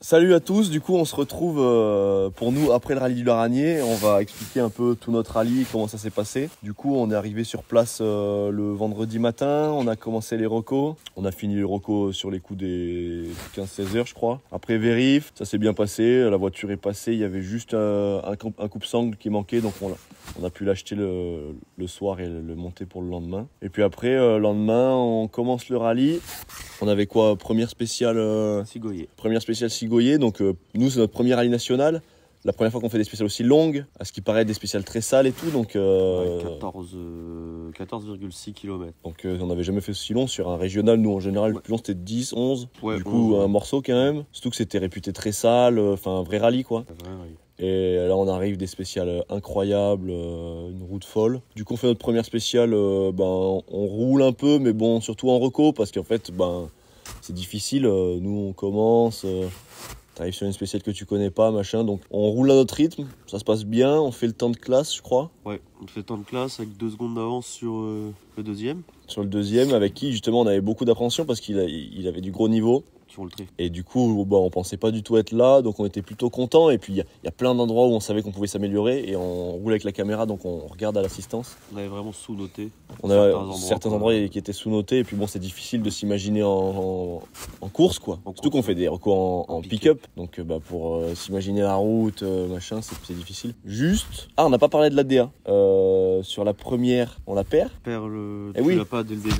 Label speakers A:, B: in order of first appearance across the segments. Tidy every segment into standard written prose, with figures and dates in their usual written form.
A: Salut à tous, du coup on se retrouve pour nous après le rallye du Laranier. On va expliquer un peu tout notre rallye, comment ça s'est passé. Du coup on est arrivé sur place le vendredi matin, on a commencé les recos. On a fini les recos sur les coups des 15-16 heures je crois. Après vérif, ça s'est bien passé, la voiture est passée, il y avait juste un coupe-sangle qui manquait, donc on a pu l'acheter le soir et le monter pour le lendemain. Et puis après, le lendemain, on commence le rallye. On avait quoi? Première spéciale
B: Sigoyer.
A: Première spéciale Sigoyer. Donc nous, c'est notre premier rallye national. La première fois qu'on fait des spéciales aussi longues, à ce qui paraît des spéciales très sales et tout. Donc
B: 14,6 km.
A: Donc on n'avait jamais fait aussi long sur un régional. Nous en général le plus long c'était 10, 11.
B: Ouais,
A: du coup
B: 11,
A: un morceau quand même. Surtout que c'était réputé très sale, enfin un vrai rallye quoi.
B: Ouais.
A: Et là on arrive des spéciales incroyables, une route folle. Du coup on fait notre première spéciale, on roule un peu mais bon surtout en reco parce qu'en fait c'est difficile. Nous on commence, t'arrives sur une spéciale que tu connais pas machin, donc on roule à notre rythme, ça se passe bien, on fait le temps de classe je crois.
B: Ouais, on fait temps de classe avec 2 secondes d'avance sur le deuxième.
A: Sur le deuxième avec qui justement on avait beaucoup d'appréhension parce qu'il avait du gros niveau.
B: Sur le drift.
A: Et du coup, on pensait pas du tout être là, donc on était plutôt contents. Et puis il y a plein d'endroits où on savait qu'on pouvait s'améliorer et on roule avec la caméra, donc on regarde à l'assistance.
B: On avait vraiment sous-noté.
A: On a certains endroits qui étaient sous-notés et puis bon, c'est difficile de s'imaginer en course quoi. Surtout qu'on fait des recours en pick-up, donc pour s'imaginer la route, machin, c'est difficile. Juste, on n'a pas parlé de l'ADA. Sur la première, on la perd.
B: Tu l'as pas dès le début.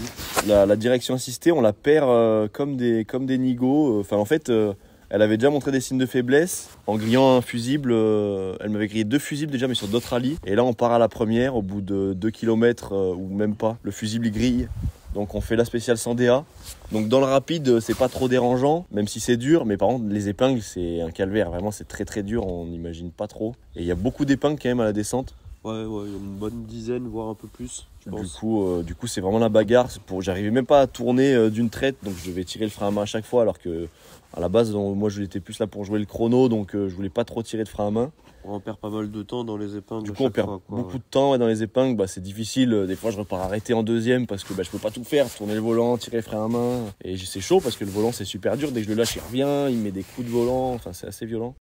A: La direction assistée, on la perd comme des nigauds. Enfin, en fait, elle avait déjà montré des signes de faiblesse en grillant un fusible. Elle m'avait grillé 2 fusibles déjà, mais sur d'autres rallyes. Et là, on part à la première, au bout de 2 km ou même pas. Le fusible, il grille. Donc, on fait la spéciale sans DA. Donc, dans le rapide, c'est pas trop dérangeant, même si c'est dur. Mais par contre, les épingles, c'est un calvaire. Vraiment, c'est très très dur. On n'imagine pas trop. Et il y a beaucoup d'épingles quand même à la descente.
B: Ouais, il y a une bonne dizaine, voire un peu plus, je pense.
A: Du coup, c'est vraiment la bagarre. J'arrivais même pas à tourner d'une traite, donc je devais tirer le frein à main à chaque fois, alors que à la base, moi, je l'étais plus là pour jouer le chrono, donc je voulais pas trop tirer de frein à main.
B: On perd pas mal de temps dans les épingles.
A: Du coup, on perd beaucoup de temps dans les épingles. C'est difficile. Des fois, je repars arrêter en deuxième parce que je peux pas tout faire. Tourner le volant, tirer le frein à main. Et c'est chaud parce que le volant, c'est super dur. Dès que je le lâche, il revient. Il met des coups de volant. Enfin, c'est assez violent.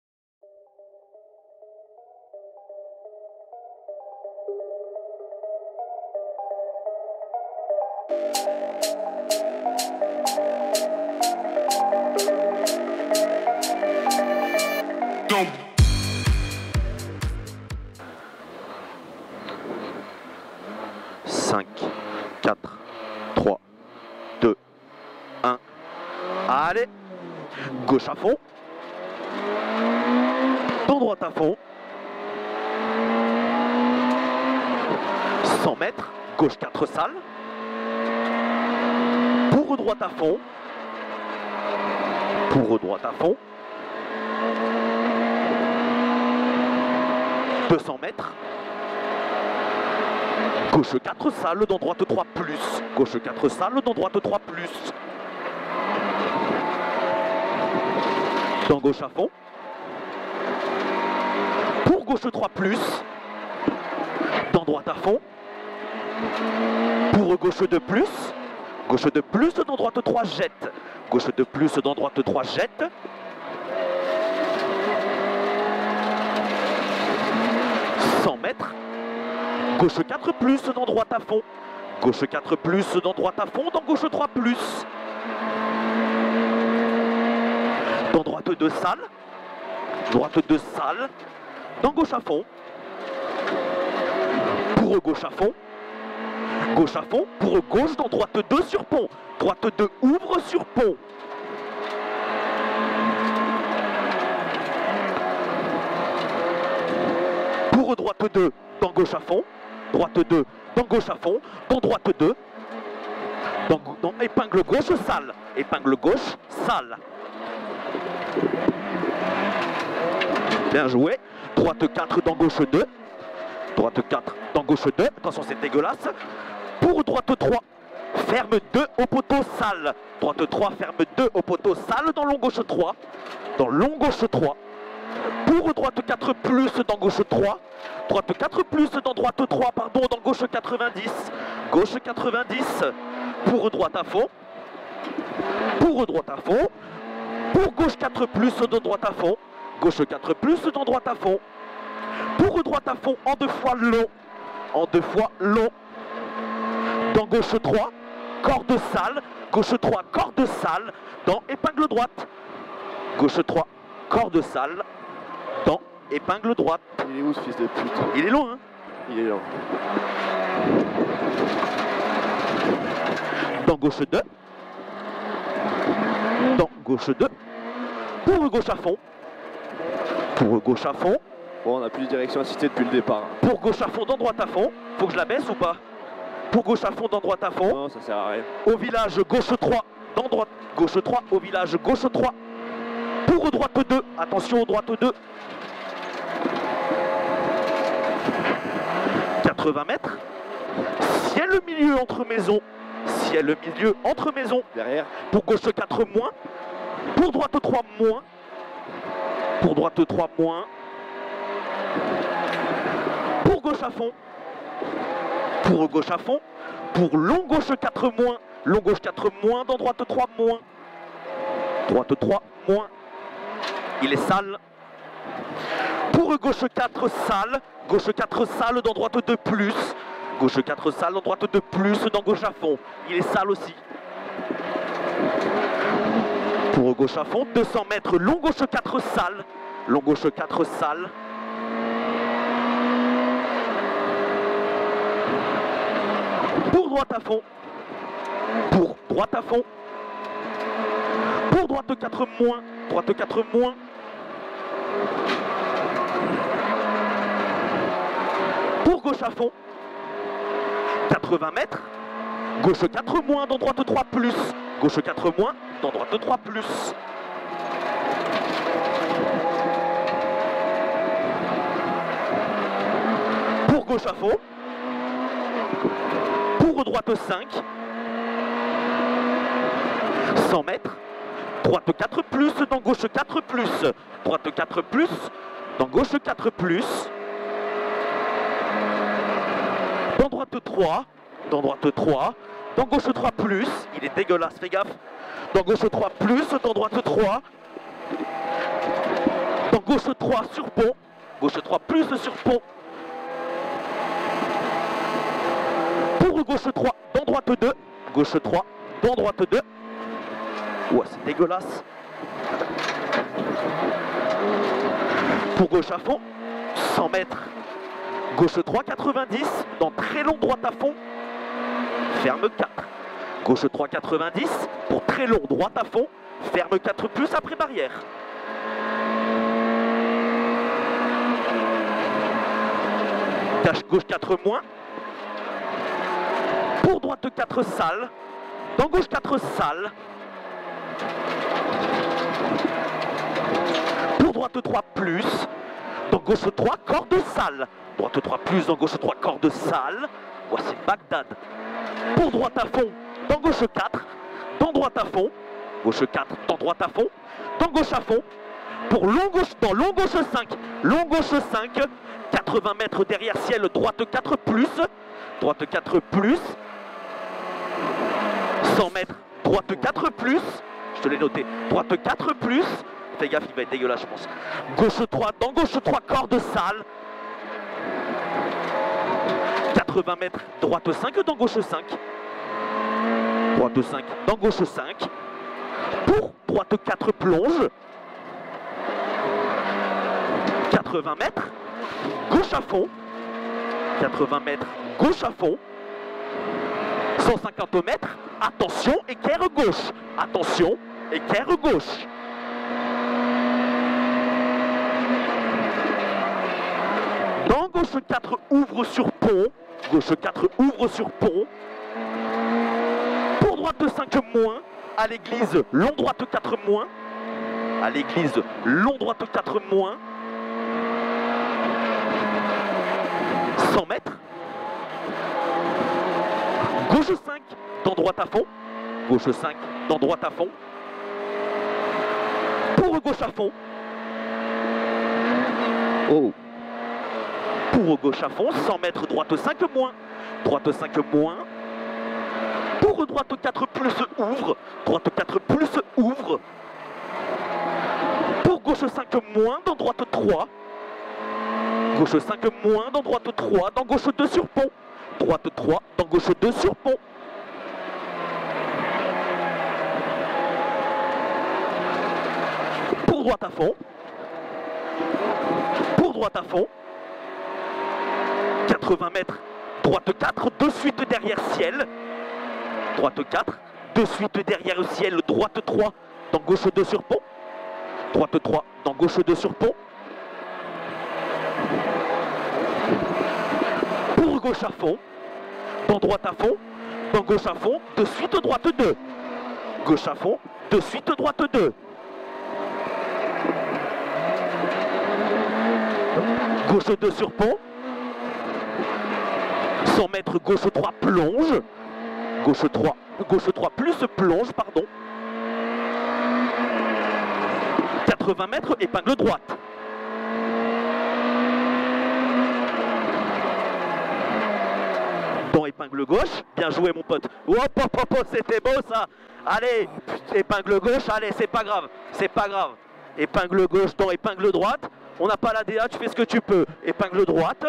C: Allez, gauche à fond, dans droite à fond, 100 mètres, gauche 4 salles, pour droite à fond, 200 mètres, gauche 4 salles, dans droite 3 plus, gauche 4 salles, dans droite 3 plus. Dans gauche à fond, pour gauche 3 plus, dans droite à fond, pour gauche 2 plus, dans droite 3 jette, gauche 2 plus, dans droite 3 jette, 100 mètres, gauche 4 plus, dans droite à fond, gauche 4 plus, dans droite à fond, dans gauche 3 plus. Dans droite 2 salles, dans gauche à fond, pour gauche à fond, pour gauche dans droite 2 sur pont, droite 2 ouvre sur pont. Pour droite 2, dans gauche à fond, droite 2, dans gauche à fond, dans droite 2, dans épingle gauche, salle, Bien joué. Droite 4 dans gauche 2. Droite 4 dans gauche 2. Attention, c'est dégueulasse. Pour droite 3, ferme 2 au poteau salle. Droite 3, ferme 2 au poteau salle dans long gauche 3. Dans long gauche 3. Pour droite 4 plus dans gauche 3. Droite 4 plus dans droite 3, pardon, dans gauche 90. Gauche 90. Pour droite à fond. Pour droite à fond. Pour gauche 4 plus, dans droite à fond. Gauche 4 plus, dans droite à fond. Pour droite à fond, en 2 fois long. En 2 fois long. Dans gauche 3, corde sale. Gauche 3, corde sale. Dans épingle droite. Gauche 3, corde sale. Dans épingle droite.
A: Il est où ce fils de pute?
C: Il est long, hein?
A: Il est là.
C: Dans gauche 2. Dans gauche 2. Pour gauche à fond. Pour gauche à fond.
A: Bon, on a plus de direction assistée depuis le départ.
C: Pour gauche à fond, dans droite à fond. Faut que je la baisse ou pas? Pour gauche à fond, dans droite à fond.
A: Non, ça sert à rien.
C: Au village gauche 3, dans droite. Gauche 3, au village gauche 3. Pour droite 2. Attention, droite 2. 80 mètres. Ciel milieu entre maisons. Ciel milieu entre maisons.
A: Derrière.
C: Pour gauche 4 moins. Pour droite 3 moins. Pour droite 3 moins. Pour gauche à fond. Pour gauche à fond. Pour long gauche 4 moins. Long gauche 4 moins. Dans droite 3 moins. Droite 3 moins. Il est sale. Pour gauche 4 sale. Gauche 4 sale. Dans droite 2 plus. Gauche 4 sale. Dans droite 2 plus. Dans gauche à fond. Il est sale aussi. Pour gauche à fond. 200 mètres. Long gauche 4 sale. Long gauche 4 sale. Pour droite à fond. Pour droite à fond. Pour droite 4 moins. Droite 4 moins. Pour gauche à fond. 80 mètres. Gauche 4 moins. Dans droite 3 plus. Gauche 4 moins. Dans droite 3 plus. Pour gauche à fond. Pour droite 5. 100 mètres. Droite 4 plus. Dans gauche 4 plus. Droite 4 plus. Dans gauche 4 plus. Dans droite 3. Dans droite 3. Dans gauche 3 plus. Il est dégueulasse, fais gaffe. Dans gauche 3 plus. Dans droite 3. Dans gauche 3 sur pont. Gauche 3 plus sur pont. Pour gauche 3. Dans droite 2. Gauche 3. Dans droite 2. Ouais, c'est dégueulasse. Pour gauche à fond. 100 mètres. Gauche 3, 90. Dans très long droite à fond. Ferme 4. Gauche 3, 90. Pour très long droite à fond. Ferme 4 plus après barrière. Cache gauche 4 moins. Pour droite 4 sale. Dans gauche 4 sale. Pour droite 3 plus. Dans gauche 3 corde sale. Droite 3 plus. Dans gauche 3 corde sale. Voici Bagdad. Pour droite à fond. Dans gauche 4. Dans droite à fond. Gauche 4. Dans droite à fond. Dans gauche à fond. Pour long gauche. Dans long gauche 5. Long gauche 5. 80 mètres derrière ciel. Droite 4 plus. Droite 4 plus. 100 mètres. Droite 4 plus. Je te l'ai noté. Droite 4 plus. Fais gaffe, il va être dégueulasse, je pense. Gauche 3. Dans gauche 3, corde sale. 80 mètres. Droite 5. Dans gauche 5. Droite 5. Dans gauche 5. Pour droite 4 plonge. 80 mètres. Gauche à fond. 80 mètres. Gauche à fond. 150 mètres. Attention, équerre gauche. Attention, équerre gauche. Dans gauche 4 ouvre sur pont. Gauche 4 ouvre sur pont. Pour droite 5 moins. À l'église, long droite 4 moins. À l'église, long droite 4 moins. 100 mètres. Gauche 5, dans droite à fond. Gauche 5, dans droite à fond. Pour gauche à fond. Oh. Pour gauche à fond, 100 mètres, droite 5 moins. Droite 5 moins. Pour droite 4 plus ouvre. Droite 4 plus ouvre. gauche 5 moins, dans droite 3. Gauche 5 moins, dans droite 3, dans gauche 2 sur pont. Droite 3, dans gauche 2 sur pont. Pour droite à fond. Pour droite à fond. 80 mètres. Droite 4, de suite derrière ciel. Droite 4, de suite derrière ciel. Droite 3, dans gauche 2 sur pont. Droite 3, dans gauche 2 sur pont. Pour gauche à fond. Dans droite à fond. Dans gauche à fond. De suite droite 2. Gauche à fond. De suite droite 2. Gauche 2 sur pont. 100 mètres, gauche 3, plonge. Gauche 3 plus plonge, pardon. 80 mètres, épingle droite. Dans épingle gauche, bien joué mon pote. Hop, hop, hop, hop, c'était beau ça. Allez, épingle gauche, allez, c'est pas grave, c'est pas grave. Épingle gauche dans épingle droite. On n'a pas la DA, tu fais ce que tu peux. Épingle droite.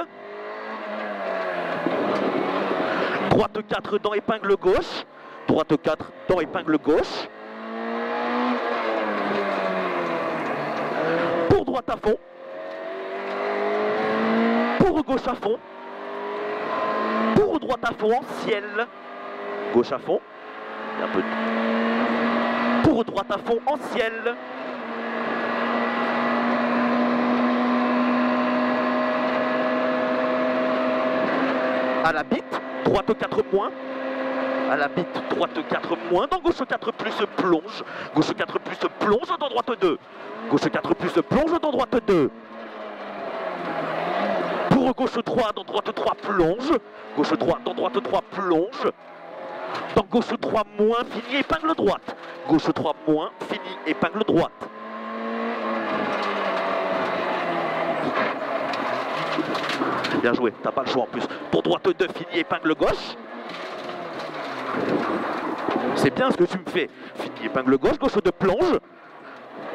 C: Droite 4 dans épingle gauche. Droite 4 dans épingle gauche. Pour droite à fond. Pour gauche à fond. Pour droite à fond en ciel. Gauche à fond. Un peu. Pour droite à fond en ciel. À la bite, droite 4 moins. À la bite, droite 4 moins. Dans gauche 4 plus plonge. Gauche 4 plus plonge dans droite 2. Gauche 4 plus plonge dans droite 2. Pour gauche 3, dans droite 3 plonge. Gauche 3, dans droite 3 plonge. Dans gauche 3 moins, fini épingle droite. Gauche 3 moins, fini épingle droite. Bien joué, t'as pas le choix en plus. Pour droite 2, fini épingle gauche. C'est bien ce que tu me fais. Fini épingle gauche, gauche 2 plonge.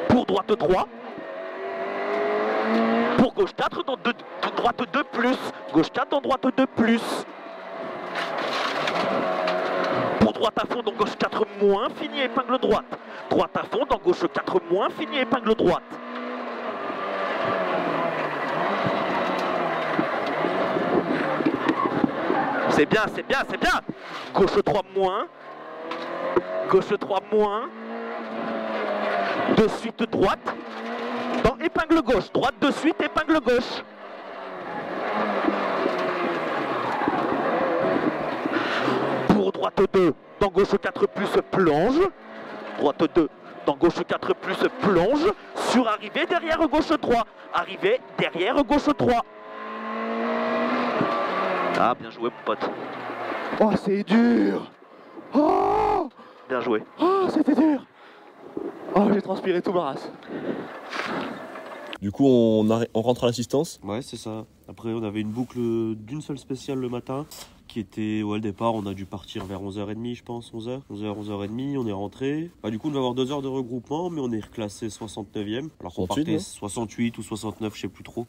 C: Pour droite 3. Pour gauche 4, dans droite 2 plus. Gauche 4, dans droite 2 plus. Pour droite à fond, dans gauche 4 moins, fini épingle droite. Droite à fond, dans gauche 4 moins, fini épingle droite. C'est bien, c'est bien, c'est bien. Gauche 3 moins. Gauche 3 moins. De suite droite. Dans épingle gauche. Droite de suite, épingle gauche. Pour droite 2. Dans gauche 4 plus plonge. Droite 2. Dans gauche 4 plus plonge. Sur arrivée derrière gauche 3. Arrivée derrière gauche 3. Ah, bien joué, mon pote.
A: Oh, c'est dur. Oh,
C: Bien joué.
A: oh c'était dur. Oh, j'ai transpiré tout ma race. Du coup, on rentre à l'assistance.
B: Ouais, c'est ça. Après, on avait une boucle d'une seule spéciale le matin qui était, ouais, le départ, on a dû partir vers 11h30, je pense, 11h, 11h30, on est rentré. Bah, du coup, on va avoir 2 heures de regroupement, mais on est reclassé 69e, alors qu'on
A: 68,
B: partait
A: non
B: 68 ou 69, je sais plus trop.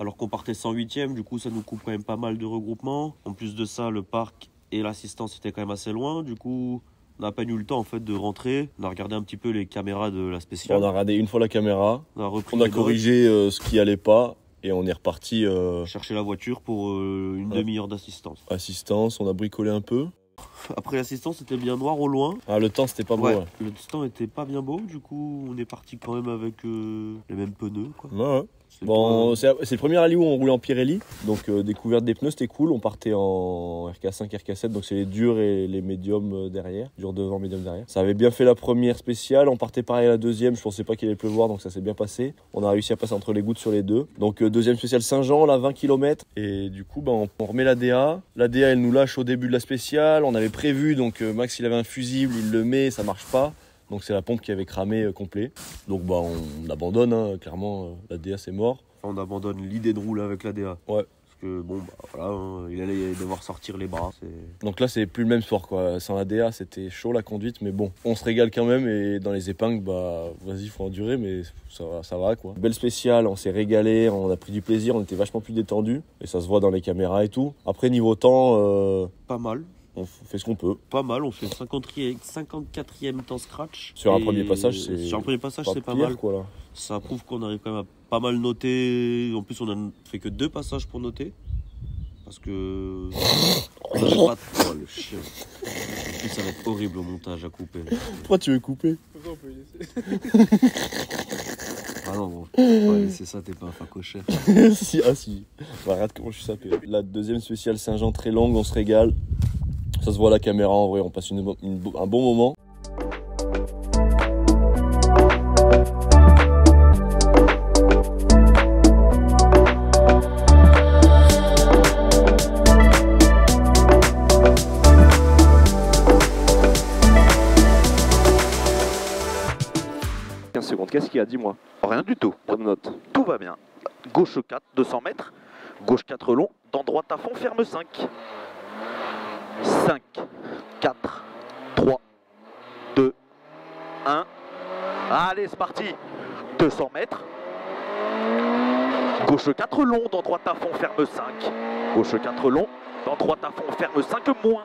B: Alors qu'on partait 108e, du coup, ça nous coupe quand même pas mal de regroupement. En plus de ça, le parc et l'assistance étaient quand même assez loin, du coup... On n'a pas eu le temps en fait de rentrer. On a regardé un petit peu les caméras de la spéciale.
A: On a regardé une fois la caméra.
B: On a repris
A: On a
B: les
A: corrigé ce qui allait pas et on est reparti.
B: chercher la voiture pour une demi-heure d'assistance.
A: Assistance, on a bricolé un peu.
B: Après l'assistance, c'était bien noir au loin.
A: Ah, le temps c'était pas beau.
B: Ouais,
A: Ouais.
B: le temps était pas bien beau. Du coup, on est parti quand même avec les mêmes pneus, quoi.
A: Ouais.
B: C'est
A: Bon,
B: pas-
A: c'est le premier rallye où on roulait en Pirelli, donc découverte des pneus, c'était cool. On partait en RK5, RK7, donc c'est les durs et les médiums derrière, durs devant, médium derrière. Ça avait bien fait la première spéciale, on partait pareil à la deuxième, je pensais pas qu'il allait pleuvoir, donc ça s'est bien passé. On a réussi à passer entre les gouttes sur les deux. Donc deuxième spéciale Saint-Jean, là 20 km, et du coup on remet la DA. La DA elle nous lâche au début de la spéciale, on avait prévu, donc Max il avait un fusible, il le met, ça marche pas. Donc c'est la pompe qui avait cramé complet. Donc on abandonne, hein, clairement, la DA c'est mort.
B: On abandonne l'idée de rouler avec la DA.
A: Ouais.
B: Parce que bon, bah voilà, hein, il allait devoir sortir les bras.
A: Donc là, c'est plus le même sport, quoi. Sans la DA, c'était chaud la conduite, mais bon, on se régale quand même. Et dans les épingles, bah vas-y, faut endurer, mais ça va, quoi. Belle spéciale, on s'est régalé, on a pris du plaisir, on était vachement plus détendu et ça se voit dans les caméras et tout. Après, niveau temps,
B: pas mal.
A: On fait ce qu'on peut.
B: Pas mal, on fait 54e temps scratch.
A: Sur un premier passage,
B: c'est pas mal.
A: Quoi, là.
B: Ça prouve qu'on arrive quand même à pas mal noter. En plus, on a fait que 2 passages pour noter. Parce que. On n'avait pas. Oh, le chien. En plus, ça va être horrible au montage à couper.
A: Pourquoi tu veux couper?
D: On peut laisser.
B: Ah non, bon. On va laisser ça, t'es pas un facochère.
A: si. Bah, regarde comment je suis sapé. La deuxième spéciale Saint-Jean très longue, on se régale. Ça se voit à la caméra, en vrai, on passe un bon moment.
C: Qu'est-ce qu'il y a? Dis-moi. Rien du tout. Bonne note. Tout va bien. Gauche 4, 200 mètres. Gauche 4 long. Dans droite à fond, ferme 5. 5, 4, 3, 2, 1. Allez, c'est parti. 200 mètres. Gauche 4 long. Dans droite à fond, ferme 5. Gauche 4 long. Dans droite à fond, ferme 5 moins.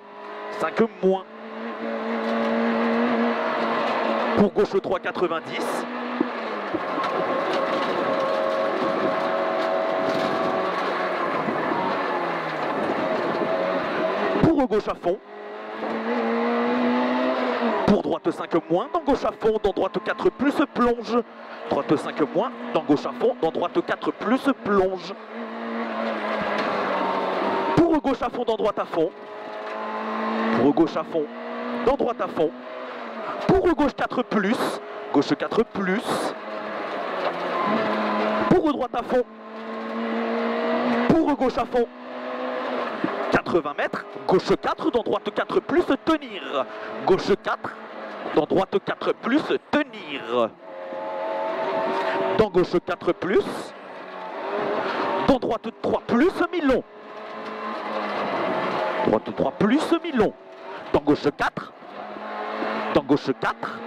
C: 5 moins. Pour gauche 3, 90. Pour gauche à fond. Pour droite 5 moins, dans gauche à fond, dans droite 4 plus plonge. Droite 5 moins, dans gauche à fond, dans droite 4 plus plonge. Pour gauche à fond, dans droite à fond. Pour gauche à fond, dans droite à fond. Pour gauche 4 plus, gauche 4 plus. Pour droite à fond. Pour gauche à fond. 80 mètres, gauche 4, dans droite 4 plus, tenir. Gauche 4, dans droite 4 plus, tenir. Dans gauche 4 plus, dans droite 3 plus, mi-long. Droite 3 plus, mi-long. Dans gauche 4, dans gauche 4,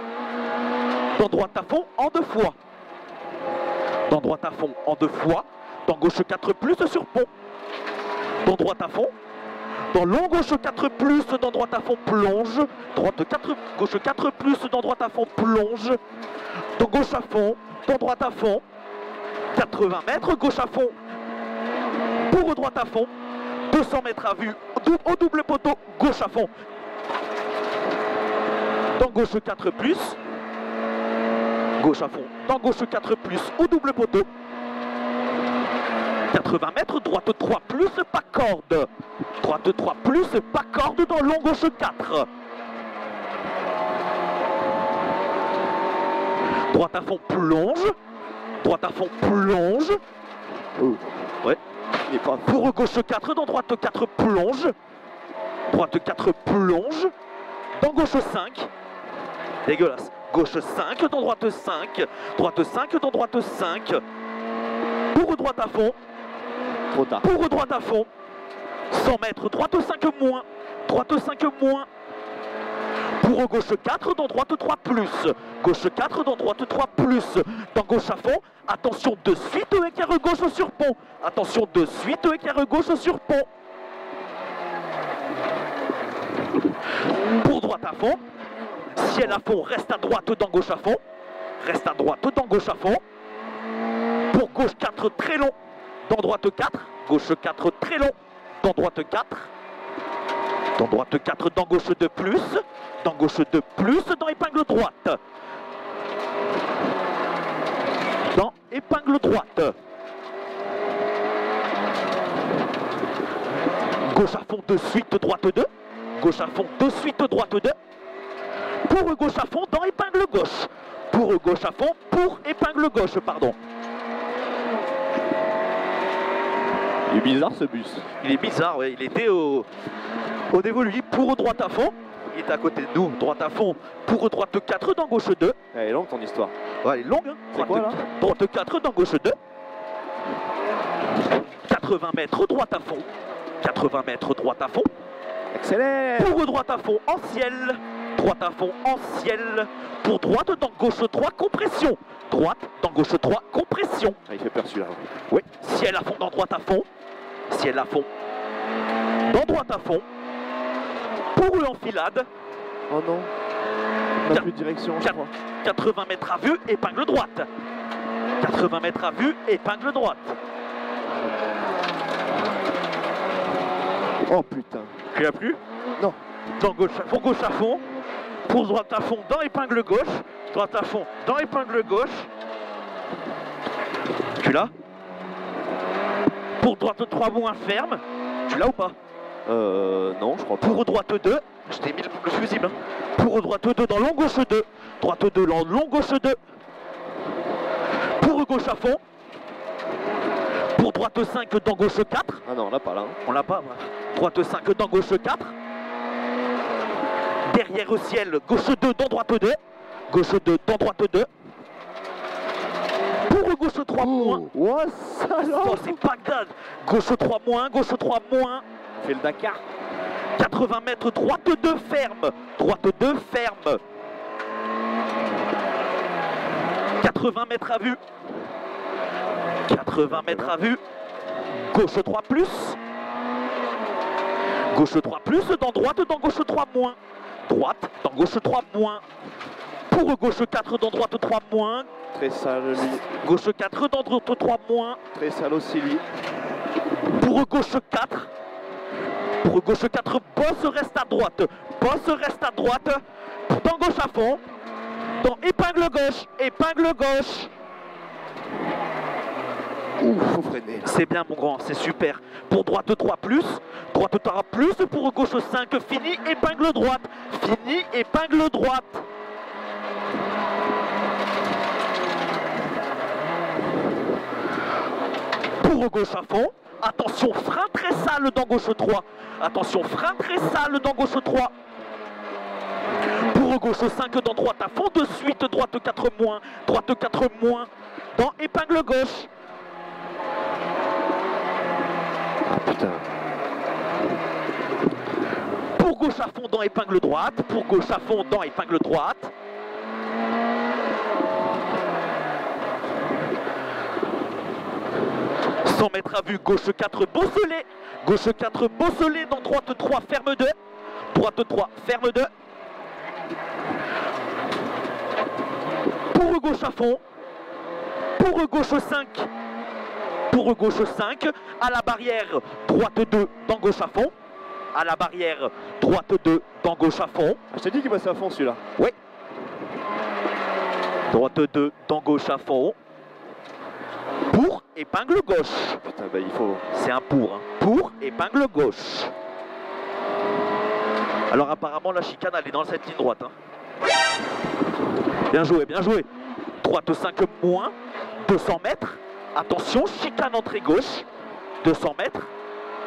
C: dans droite à fond, en 2 fois. Dans droite à fond, en 2 fois. Dans gauche 4 plus, sur pont. Dans droite à fond. Dans long gauche 4 plus, dans droite à fond, plonge. Droite 4, gauche 4 plus, dans droite à fond, plonge. Dans gauche à fond, dans droite à fond. 80 mètres, gauche à fond. Pour droite à fond. 200 mètres à vue, au double poteau, gauche à fond. Dans gauche 4 plus. Gauche à fond. Dans gauche 4 plus, au double poteau. 80 mètres, droite 3 plus, pas corde. Droite 3 plus, pas corde dans long gauche 4. Droite à fond, plonge. Droite à fond, plonge. Oh. Ouais. Et pas pour gauche 4, dans droite 4, plonge. Droite 4, plonge. Dans gauche 5. Dégueulasse. Gauche 5, dans droite 5. Droite 5, dans droite 5. Pour droite à fond. Trop tard. Pour droite à fond. 100 mètres, droite 5 moins. Droite 5 moins. Pour gauche 4, dans droite 3 plus. Gauche 4, dans droite 3 plus. Dans gauche à fond. Attention de suite, écart gauche sur pont. Attention de suite, écart gauche sur pont. Pour droite à fond. Ciel à fond, reste à droite dans gauche à fond. Reste à droite dans gauche à fond. Pour gauche 4, très long. Dans droite 4. Gauche 4, très long. Dans droite 4. Dans droite 4, dans gauche 2 plus. Dans gauche 2 plus, dans épingle droite. Dans épingle droite. Gauche à fond de suite, droite 2. Gauche à fond de suite, droite 2. Pour gauche à fond, dans épingle gauche. Pour gauche à fond, pour épingle gauche, pardon.
A: Il est bizarre ce bus.
C: Il est bizarre, ouais. Il était au dévolu. Pour droite à fond. Il est à côté de nous. Droite à fond. Pour droite 4 dans gauche 2.
A: Elle est longue ton histoire.
C: Ouais, elle est longue. Hein.
A: C'est quoi là?
C: Droite 4 dans gauche 2. 80 mètres droite à fond. 80 mètres droite à fond.
E: Excellent.
C: Pour droite à fond en ciel. Droite à fond en ciel. Pour droite dans gauche 3, compression. Droite dans gauche 3, compression.
E: Ah, il fait peur celui-là.
C: Oui, ciel à fond dans droite à fond. Ciel à fond. Dans droite à fond. Pour eux enfilade.
E: Oh non. On n'a plus de direction, je crois.
C: 80 mètres à vue, épingle droite. 80 mètres à vue, épingle droite.
E: Oh putain.
C: Tu l'as plus?
E: Non.
C: Dans gauche, pour gauche à fond. Pour droite à fond, dans épingle gauche. Droite à fond, dans épingle gauche. Tu l'as? Pour droite 3 moins ferme. Tu l'as ou pas?
E: Non, je crois pas.
C: Pour droite 2. Je t'ai mis le fusible. Hein. Pour droite 2 dans long gauche 2. Droite 2 dans long gauche 2. Pour gauche à fond. Pour droite 5 dans gauche 4.
E: Ah non, là pas là.
C: On l'a pas. Droite 5 dans gauche 4. Derrière au ciel, gauche 2 dans droite 2. Gauche 2 dans droite 2. Pour gauche 3 moins.
E: Oh, salope.
C: Oh, c'est Bagdad. Gauche 3 moins, gauche 3 moins.
E: On fait le Dakar.
C: 80 mètres, droite 2 ferme. Droite 2 ferme. 80 mètres à vue. 80 mètres à vue. Gauche 3 plus. Gauche 3 plus, dans droite, dans gauche 3 moins. Droite, dans gauche 3 moins. Pour gauche 4, dans droite 3 moins.
E: Très sale lui.
C: Gauche 4, dans droite 3 moins.
E: Très sale aussi lui.
C: Pour gauche 4. Pour gauche 4, bosse reste à droite. Bosse reste à droite. Dans gauche à fond. Dans épingle gauche. Épingle gauche.
E: Ouh, faut freiner.
C: C'est bien mon grand, c'est super. Pour droite 3 plus. Droite 3 plus. Pour gauche 5. Fini, épingle droite. Fini, épingle droite. Pour gauche à fond. Attention, frein très sale dans gauche 3. Attention, frein très sale dans gauche 3. Pour gauche 5 dans droite à fond. De suite, droite 4 moins. Droite 4 moins. Dans épingle gauche.
E: Ah putain.
C: Pour gauche à fond dans épingle droite. Pour gauche à fond dans épingle droite. Mètres à vue, gauche 4, bosselé. Gauche 4, bosselé dans droite 3, ferme 2. Droite 3, ferme 2. Pour gauche à fond. Pour gauche 5. Pour gauche 5. À la barrière, droite 2 dans gauche à fond. À la barrière, droite 2 dans gauche à fond.
E: Ah, je t'ai dit qu'il passait à fond celui-là.
C: Oui. Droite 2 dans gauche à fond. Pour épingle gauche.
E: Putain, bah il faut.
C: C'est un pour. Hein. Pour épingle gauche. Alors apparemment la chicane elle est dans cette ligne droite. Hein. Bien joué, bien joué. Droite 5 moins. 200 mètres. Attention, chicane entrée gauche. 200 mètres.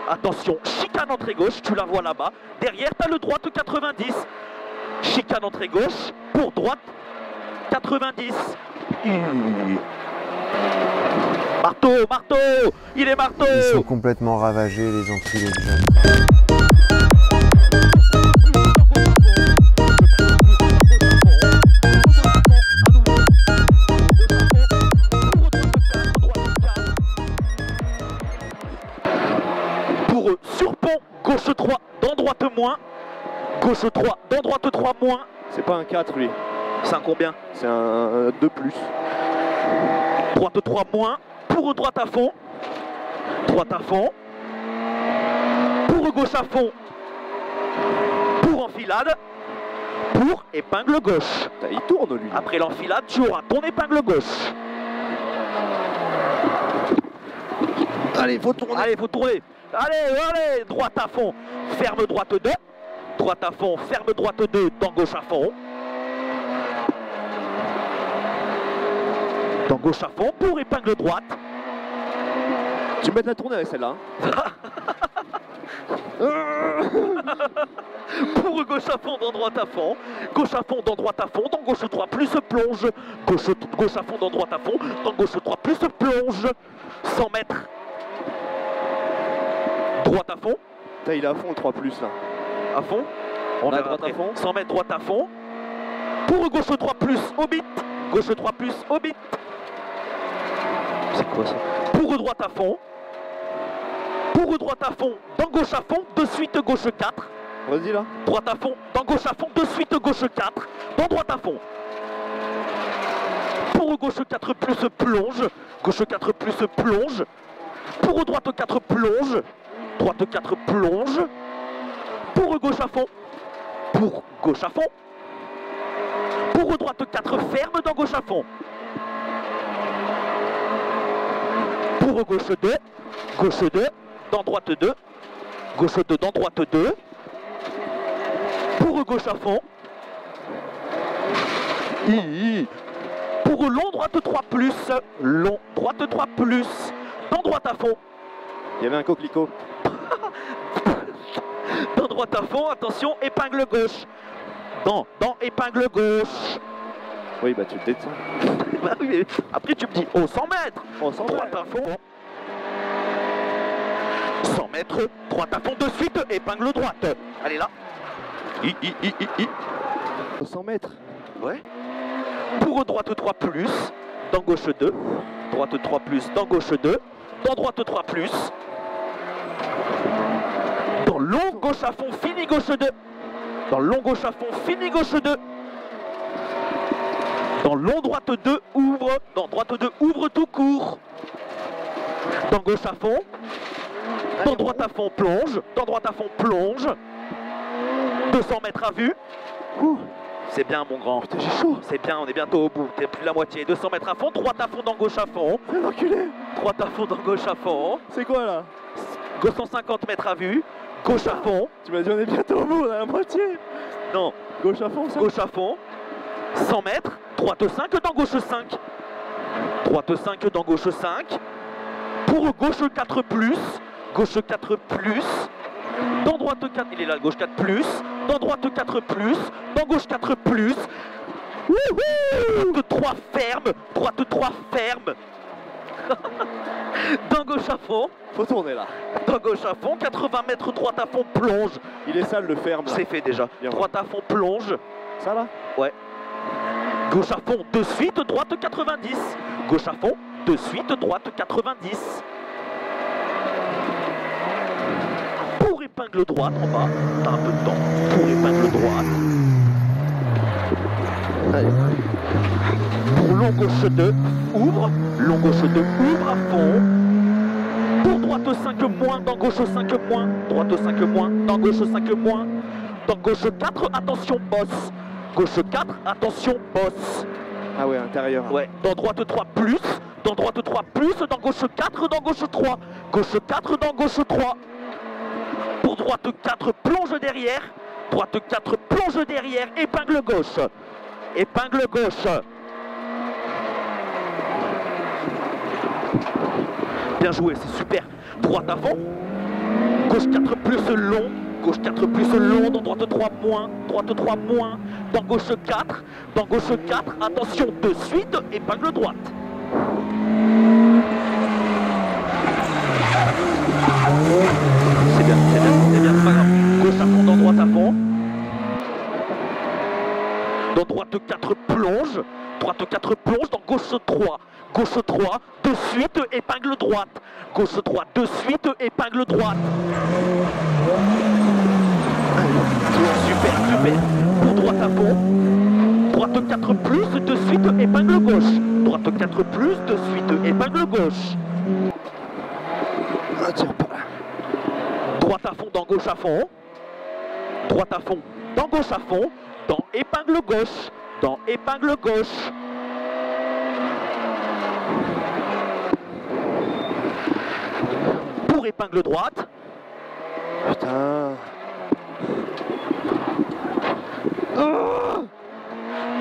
C: Attention, chicane entrée gauche. Tu la vois là-bas. Derrière, tu as le droite 90. Chicane entrée gauche. Pour droite 90. Marteau, marteau, il est marteau.
F: Ils sont complètement ravagés, les enculés de jeunes.
C: Pour eux, sur pont, gauche 3, dans droite moins. Gauche 3, dans droite 3 moins.
E: C'est pas un 4 lui.
C: C'est un combien?
E: C'est un 2 plus.
C: Droite 3 moins. Pour droite à fond. Droite à fond. Pour gauche à fond. Pour enfilade. Pour épingle gauche.
E: Putain, il tourne lui.
C: Après l'enfilade, tu auras ton épingle gauche.
E: Allez, faut tourner.
C: Allez, faut tourner. Allez, allez, droite à fond. Ferme droite 2. Droite à fond, ferme droite 2, dans gauche à fond. Dans gauche à fond, pour épingle droite.
E: Tu me mets de la tournée avec celle-là.
C: Pour gauche à fond, dans droite à fond. Gauche à fond, dans droite à fond. Dans gauche 3, plus plonge. Gauche à fond, dans droite à fond. Dans gauche 3, plus plonge. 100 mètres. Droite à fond.
E: Putain, il est à fond le 3 plus là.
C: À fond. On
E: Là,
C: a
E: droite à fond.
C: 100 mètres droite à fond. Pour gauche 3 plus au bit. Gauche 3 plus au bit. C'est quoi ça? Pour droite à fond. Pour droite à fond, dans gauche à fond, de suite gauche 4.
E: Vas-y là.
C: Droite à fond, dans gauche à fond, de suite gauche 4. Dans droite à fond. Pour gauche 4 plus plonge. Gauche 4 plus plonge. Pour droite 4 plonge. Droite 4 plonge. Pour gauche à fond. Pour gauche à fond. Pour droite 4 ferme dans gauche à fond. Pour gauche 2. Gauche 2. Dans droite 2. Gauche 2 dans droite 2. Pour gauche à fond. Pour long droite 3 plus. Long droite 3 plus. Dans droite à fond.
E: Il y avait un coquelicot.
C: Dans droite à fond, attention, épingle gauche. Dans épingle gauche.
E: Oui, bah tu le descends.
C: Bah oui, mais après tu me dis, oh 100 mètres.
E: On s'en
C: Droite à fond. 100 mètres, droite à fond de suite, épingle droite. Allez là.
E: 100 mètres.
C: Ouais. Pour droite 3 plus, dans gauche 2. Droite 3 plus, dans gauche 2. Dans droite 3 plus. Dans long gauche à fond, fini gauche 2. Dans long gauche à fond, fini gauche 2. Dans long droite 2, ouvre. Dans droite 2, ouvre tout court. Dans gauche à fond. Dans droite à fond, plonge. Dans droite à fond, plonge. 200 mètres à vue. C'est bien mon grand.
E: Putain, j'ai chaud.
C: C'est bien, on est bientôt au bout. T'es plus de la moitié. 200 mètres à fond. Droite à fond, dans gauche à fond.
E: Fais l'enculé.
C: Droite à fond, dans gauche à fond.
E: C'est quoi là?
C: 250 mètres à vue. Gauche à fond.
E: Tu m'as dit on est bientôt au bout, on est à la moitié.
C: Non,
E: Gauche à fond, ça.
C: gauche à fond. 100 mètres. Droite 5 dans gauche 5. Droite 5 dans gauche 5. Pour gauche 4 plus. Gauche 4 plus. Dans droite 4, il est là, gauche 4 plus. Dans droite 4 plus. Dans gauche 4 plus. Droite 3 ferme. Droite 3 ferme. Dans gauche à fond.
E: Faut tourner là.
C: Dans gauche à fond. 80 mètres droite à fond plonge.
E: Il est sale le ferme. là.
C: C'est fait déjà.
E: Bien.
C: Droite à fond plonge.
E: Ça là.
C: Gauche à fond de suite, droite 90. Gauche à fond, de suite, droite 90. Pour épingle droite en bas, t'as un peu de temps. Pour épingle droite. Allez. Pour long gauche 2, ouvre. Long gauche 2, ouvre à fond. Pour droite 5 moins, dans gauche 5 moins. Droite 5 moins, dans gauche 5 moins. Dans gauche 4, attention boss. Gauche 4, attention boss.
E: Ah ouais, intérieur.
C: Ouais, dans droite 3 plus, dans droite 3 plus, dans gauche 4, dans gauche 3. Gauche 4, dans gauche 3. Pour droite 4, plonge derrière. Droite 4, plonge derrière, épingle gauche. Épingle gauche. Bien joué, c'est super. Droite à fond. Gauche 4 plus long. Gauche 4 plus long, dans droite 3 moins, droite 3 moins, dans gauche 4, dans gauche 4, attention de suite, épingle droite. C'est bien, c'est pas grave. Gauche à fond, dans droite à fond. Dans droite 4 plonge, droite 4 plonge, dans gauche 3. Gauche 3, de suite, épingle droite. Gauche 3, de suite, épingle droite. Super, super. Pour droite à fond. Droite 4 plus, de suite, épingle gauche. Droite 4 plus, de suite, épingle gauche. Droite à fond, dans gauche à fond. Droite à fond, dans gauche à fond. Dans épingle gauche. Dans épingle gauche. Pour épingle droite.
E: Putain.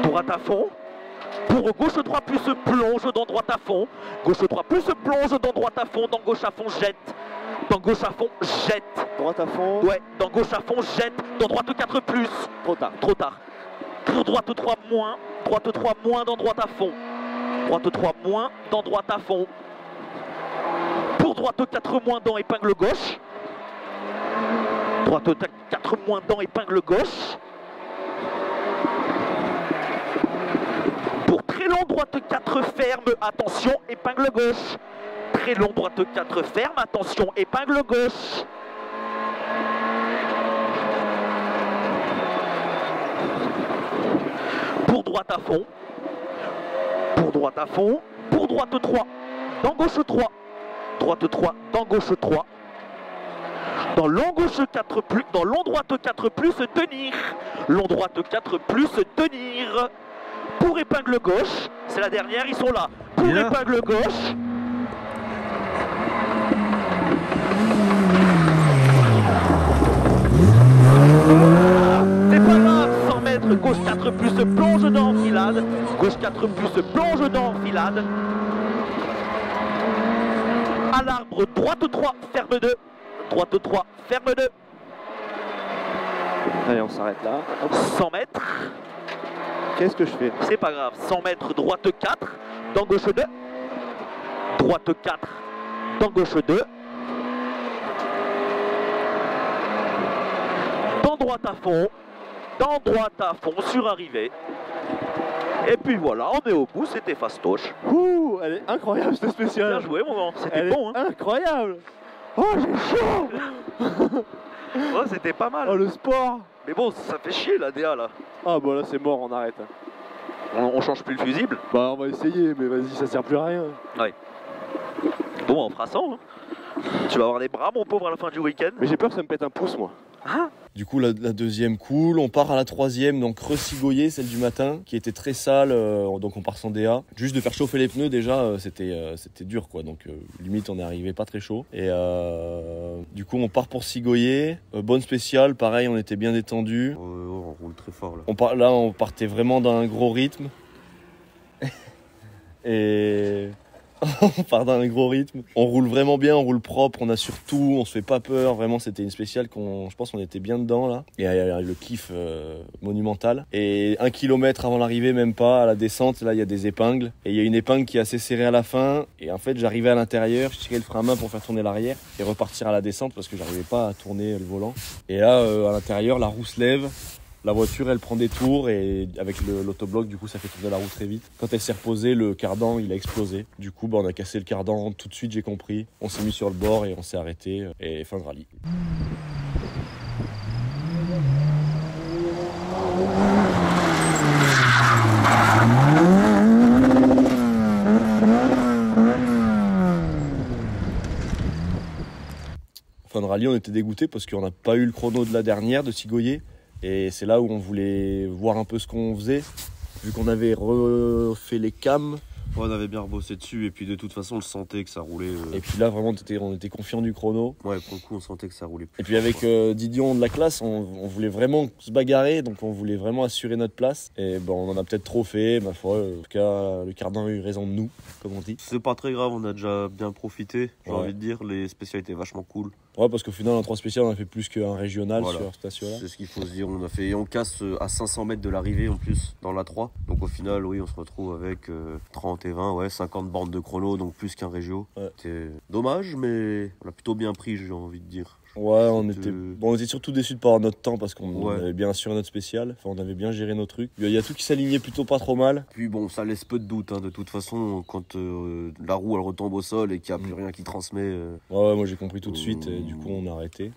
C: Droite à fond. Pour gauche 3 plus plonge dans droite à fond. Gauche 3 plus plonge dans droite à fond. Dans gauche à fond jette. Dans gauche à fond jette.
E: Droite à fond.
C: Ouais, dans gauche à fond jette. Dans droite 4 plus.
E: Trop tard.
C: Trop tard. Pour droite 3 moins. Droite 3 moins dans droite à fond. Droite 3 moins dans droite à fond. Pour droite 4 moins dans épingle gauche. Droite 4 moins dents, épingle gauche. Pour très long, droite 4 ferme, attention, épingle gauche. Très long, droite 4 ferme, attention, épingle gauche. Pour droite à fond. Pour droite à fond. Pour droite 3. Dans gauche 3. Droite 3, dans gauche 3. Dans long gauche 4 plus, dans long droite 4 plus, tenir. Long droite 4 plus, tenir. Pour épingle gauche, c'est la dernière, ils sont là. Pour épingle gauche. C'est pas grave, 100 mètres, gauche 4 plus, plonge dans enfilade. Gauche 4 plus, plonge dans enfilade. À l'arbre, droite 3, ferme 2. Droite 3, ferme 2.
E: Allez, on s'arrête là. Hop.
C: 100 mètres.
E: Qu'est-ce que je fais?
C: C'est pas grave. 100 mètres, droite 4, dans gauche 2. Droite 4, dans gauche 2. Dans droite à fond. Dans droite à fond, sur arrivée. Et puis voilà, on est au bout, c'était fastoche.
E: Ouh, elle est incroyable cette spéciale.
C: Bien joué mon grand, c'était
E: Elle
C: bon
E: est
C: hein.
E: incroyable. Oh, j'ai chaud.
C: Ouais, c'était pas mal.
E: Oh, le sport.
C: Mais bon, ça fait chier la DA là.
E: Ah bah là c'est mort, on arrête.
C: On change plus le fusible.
E: Bah on va essayer, mais vas-y, ça sert plus à rien.
C: Bon, on fera ça. Hein. Tu vas avoir des bras mon pauvre à la fin du week-end.
E: Mais j'ai peur que ça me pète un pouce moi.
C: Ah.
A: Du coup, la deuxième cool. On part à la troisième, donc recigoyer, celle du matin, qui était très sale. Donc on part sans DA. Juste de faire chauffer les pneus, déjà, c'était dur, quoi. Donc limite, on est arrivé pas très chaud. Et du coup, on part pour cigoyer. Bonne spéciale, pareil, on était bien détendu.
B: On roule très fort là.
A: On partait vraiment d'un gros rythme. Et on part d'un gros rythme. On roule vraiment bien, on roule propre, on assure tout, on se fait pas peur. Vraiment, c'était une spéciale je pense qu'on était bien dedans là. Et le kiff monumental. Et 1 kilomètre avant l'arrivée, même pas, à la descente, là il y a des épingles. Et il y a une épingle qui est assez serrée à la fin. Et en fait, j'arrivais à l'intérieur, je tirais le frein à main pour faire tourner l'arrière et repartir à la descente parce que j'arrivais pas à tourner le volant. Et là, à l'intérieur, la roue se lève. La voiture, elle prend des tours et avec l'autobloc, du coup, ça fait tourner la roue très vite. Quand elle s'est reposée, le cardan, il a explosé. Du coup, on a cassé le cardan tout de suite, j'ai compris. On s'est mis sur le bord et on s'est arrêté. Et fin de rallye. Fin de rallye, on était dégoûtés parce qu'on n'a pas eu le chrono de la dernière, de Cigoyer. Et c'est là où on voulait voir un peu ce qu'on faisait, vu qu'on avait refait les cams.
B: Ouais, on avait bien rebossé dessus et puis de toute façon on le sentait que ça roulait.
A: Et puis là vraiment on était confiant du chrono.
B: Ouais, pour le coup on sentait que ça roulait plus.
A: Et puis avec Didion de la classe, on voulait vraiment se bagarrer, donc on voulait vraiment assurer notre place. Et on en a peut-être trop fait, ma foi. En tout cas, le cardan a eu raison de nous, comme on dit.
B: C'est pas très grave, on a déjà bien profité, j'ai
A: Ouais.
B: envie de dire. Les spéciales étaient vachement cool.
A: Ouais, parce qu'au final, en 3 spéciales, on a fait plus qu'un régional
B: Voilà.
A: sur cette station-là.
B: C'est ce qu'il faut se dire. On casse à 500 mètres de l'arrivée en plus dans la 3. Donc au final, oui, on se retrouve avec 30 et 20, ouais, 50 bornes de chrono, donc plus qu'un régio.
A: Ouais.
B: C'était dommage, mais on a plutôt bien pris, j'ai envie de dire.
A: Ouais, on
B: C'était-
A: était surtout déçus de pas avoir notre temps parce qu'on
B: Ouais.
A: avait bien assuré notre spécial. Enfin, on avait bien géré nos trucs. Il y a tout qui s'alignait plutôt pas trop mal.
B: Puis bon, ça laisse peu de doute. Hein. De toute façon, quand la roue elle retombe au sol et qu'il n'y a plus rien qui transmet.
A: Ouais, moi j'ai compris tout de suite et du coup on a arrêté.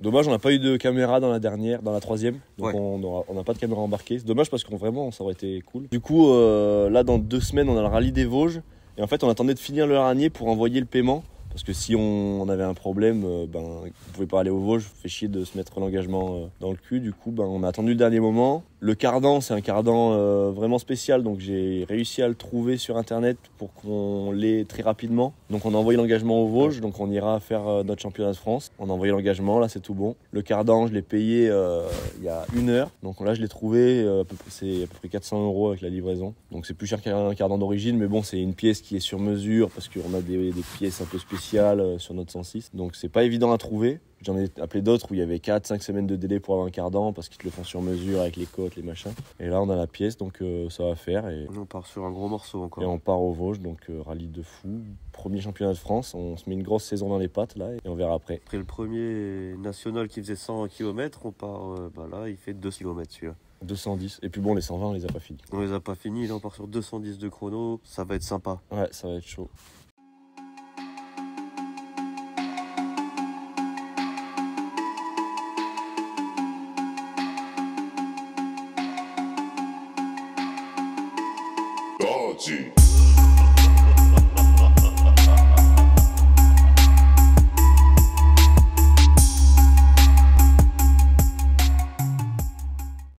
A: Dommage, on n'a pas eu de caméra dans la troisième. Donc
B: Ouais.
A: on n'a pas de caméra embarquée. C'est dommage parce qu'on vraiment ça aurait été cool. Du coup, là dans 2 semaines, on a le rallye des Vosges. Et en fait, on attendait de finir le ranier pour envoyer le paiement. Parce que si on avait un problème, on ne pouvait pas aller aux Vosges, fait chier de se mettre l'engagement dans le cul. Du coup, on a attendu le dernier moment. Le cardan, c'est un cardan vraiment spécial, donc j'ai réussi à le trouver sur internet pour qu'on l'ait très rapidement. Donc on a envoyé l'engagement aux Vosges, donc on ira faire notre championnat de France. On a envoyé l'engagement, là c'est tout bon. Le cardan, je l'ai payé il y a 1 heure, donc là je l'ai trouvé, c'est à peu près 400 € avec la livraison. Donc c'est plus cher qu'un cardan d'origine, mais bon, c'est une pièce qui est sur mesure parce qu'on a des pièces un peu spéciales sur notre 106. Donc c'est pas évident à trouver. J'en ai appelé d'autres où il y avait 4-5 semaines de délai pour avoir un cardan parce qu'ils te le font sur mesure avec les côtes, les machins. Et là, on a la pièce, donc ça va faire. Et
B: On part sur un gros morceau encore.
A: on part au Vosges, donc rallye de fou. Premier championnat de France, on se met une grosse saison dans les pattes là et on verra après.
B: Après le premier national qui faisait 100 km, on part là, il fait 2 km celui-là.
A: 210. Et puis bon, les 120, on les a pas finis.
B: On les a pas finis, là on part sur 210 de chrono, ça va être sympa.
A: Ouais, ça va être chaud.
G: Party.